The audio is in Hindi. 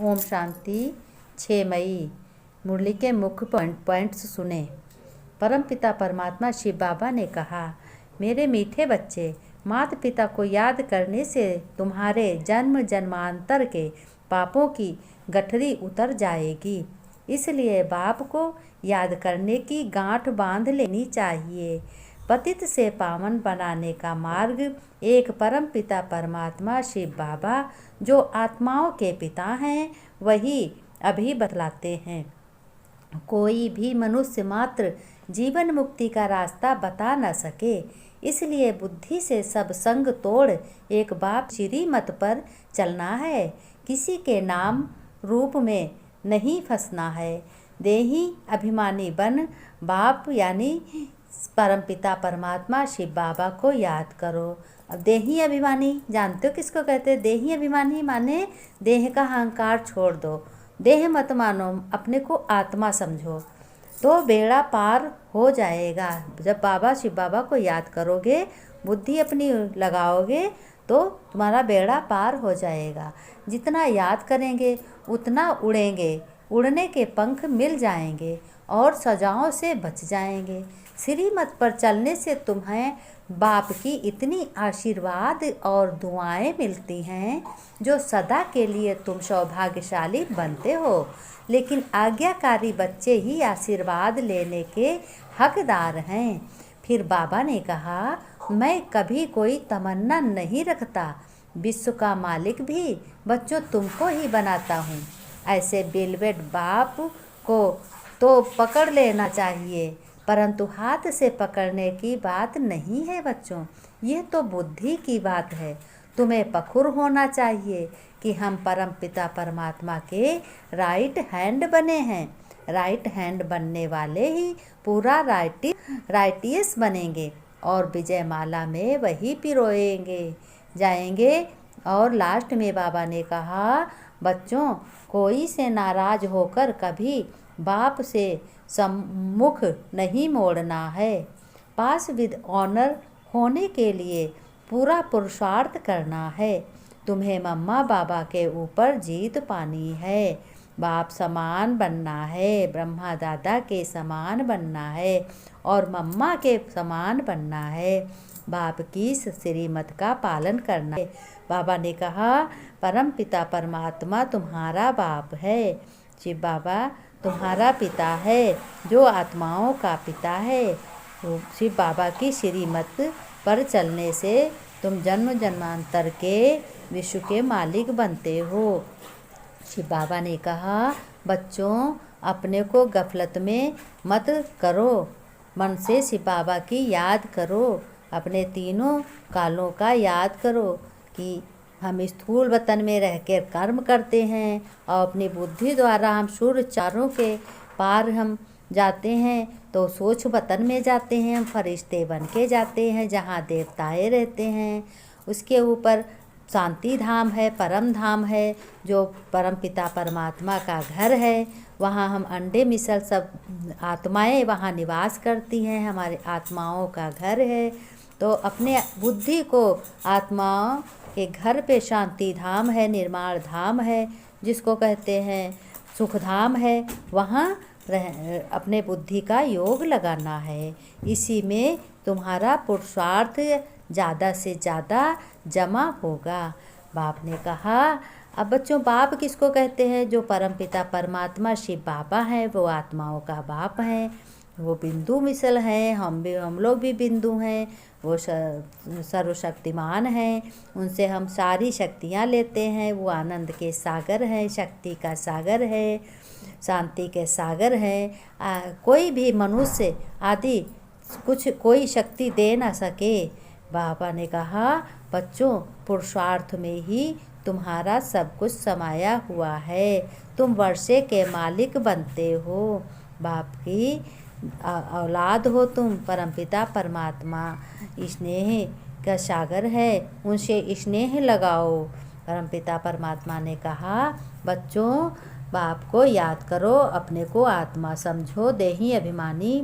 ओम शांति। 6 मई। मुरली के मुख्य पॉइंट्स सुने। परमपिता परमात्मा शिव बाबा ने कहा, मेरे मीठे बच्चे, माता पिता को याद करने से तुम्हारे जन्म जन्मांतर के पापों की गठरी उतर जाएगी। इसलिए बाप को याद करने की गांठ बांध लेनी चाहिए। पतित से पावन बनाने का मार्ग एक परमपिता परमात्मा शिव बाबा, जो आत्माओं के पिता हैं, वही अभी बतलाते हैं। कोई भी मनुष्य मात्र जीवन मुक्ति का रास्ता बता न सके, इसलिए बुद्धि से सब संग तोड़ एक बाप श्रीमत पर चलना है। किसी के नाम रूप में नहीं फंसना है। देही अभिमानी बन बाप यानी परमपिता परमात्मा शिव बाबा को याद करो। अब देही अभिमानी जानते हो किसको कहते हैं? देही अभिमानी माने देह का अहंकार छोड़ दो, देह मत मानो, अपने को आत्मा समझो, तो बेड़ा पार हो जाएगा। जब बाबा शिव बाबा को याद करोगे, बुद्धि अपनी लगाओगे, तो तुम्हारा बेड़ा पार हो जाएगा। जितना याद करेंगे उतना उड़ेंगे, उड़ने के पंख मिल जाएंगे और सजाओं से बच जाएंगे। श्रीमत पर चलने से तुम्हें बाप की इतनी आशीर्वाद और दुआएं मिलती हैं, जो सदा के लिए तुम सौभाग्यशाली बनते हो। लेकिन आज्ञाकारी बच्चे ही आशीर्वाद लेने के हकदार हैं। फिर बाबा ने कहा, मैं कभी कोई तमन्ना नहीं रखता, विश्व का मालिक भी बच्चों तुमको ही बनाता हूँ। ऐसे बेलवेट बाप को तो पकड़ लेना चाहिए, परंतु हाथ से पकड़ने की बात नहीं है बच्चों, यह तो बुद्धि की बात है। तुम्हें पखुर होना चाहिए कि हम परम पिता परमात्मा के राइट हैंड बने हैं। राइट हैंड बनने वाले ही पूरा राइटियस बनेंगे और विजय माला में वही पिरोएंगे जाएंगे। और लास्ट में बाबा ने कहा, बच्चों, कोई से नाराज होकर कभी बाप से सम्मुख नहीं मोड़ना है। पास विद ऑनर होने के लिए पूरा पुरुषार्थ करना है। तुम्हें मम्मा बाबा के ऊपर जीत पानी है। बाप समान बनना है, ब्रह्मा दादा के समान बनना है और मम्मा के समान बनना है। बाप की श्रीमत का पालन करना है। बाबा ने कहा, परम पिता परमात्मा तुम्हारा बाप है। शिव बाबा तुम्हारा पिता है, जो आत्माओं का पिता है। शिव बाबा की श्रीमत पर चलने से तुम जन्म जन्मांतर के विश्व के मालिक बनते हो। शिव बाबा ने कहा, बच्चों, अपने को गफलत में मत करो, मन से शिव बाबा की याद करो। अपने तीनों कालों का याद करो कि हम स्थूल वतन में रहकर कर्म करते हैं और अपनी बुद्धि द्वारा हम सूर्य चारों के पार हम जाते हैं, तो सोच वतन में जाते हैं, हम फरिश्ते बन के जाते हैं जहाँ देवताएं रहते हैं। उसके ऊपर शांति धाम है, परम धाम है, जो परम पिता परमात्मा का घर है। वहाँ हम अंडे मिसल सब आत्माएं वहाँ निवास करती हैं, हमारे आत्माओं का घर है। तो अपने बुद्धि को आत्माओं के घर पे शांति धाम है, निर्माण धाम है, जिसको कहते हैं सुख धाम है, वहाँ अपने बुद्धि का योग लगाना है। इसी में तुम्हारा पुरुषार्थ ज़्यादा से ज़्यादा जमा होगा। बाप ने कहा, अब बच्चों, बाप किसको कहते हैं? जो परमपिता परमात्मा शिव बाबा हैं, वो आत्माओं का बाप हैं। वो बिंदु मिसल हैं, हम लोग भी बिंदु हैं। वो सर्वशक्तिमान हैं, उनसे हम सारी शक्तियाँ लेते हैं। वो आनंद के सागर हैं, शक्ति का सागर है, शांति के सागर हैं। कोई भी मनुष्य आदि कोई शक्ति दे ना सके। बाबा ने कहा, बच्चों, पुरुषार्थ में ही तुम्हारा सब कुछ समाया हुआ है। तुम वर्षे के मालिक बनते हो। बाप की औलाद हो तुम। परमपिता परमात्मा स्नेह का सागर है, उनसे स्नेह लगाओ। परमपिता परमात्मा ने कहा, बच्चों, बाप को याद करो, अपने को आत्मा समझो, देही अभिमानी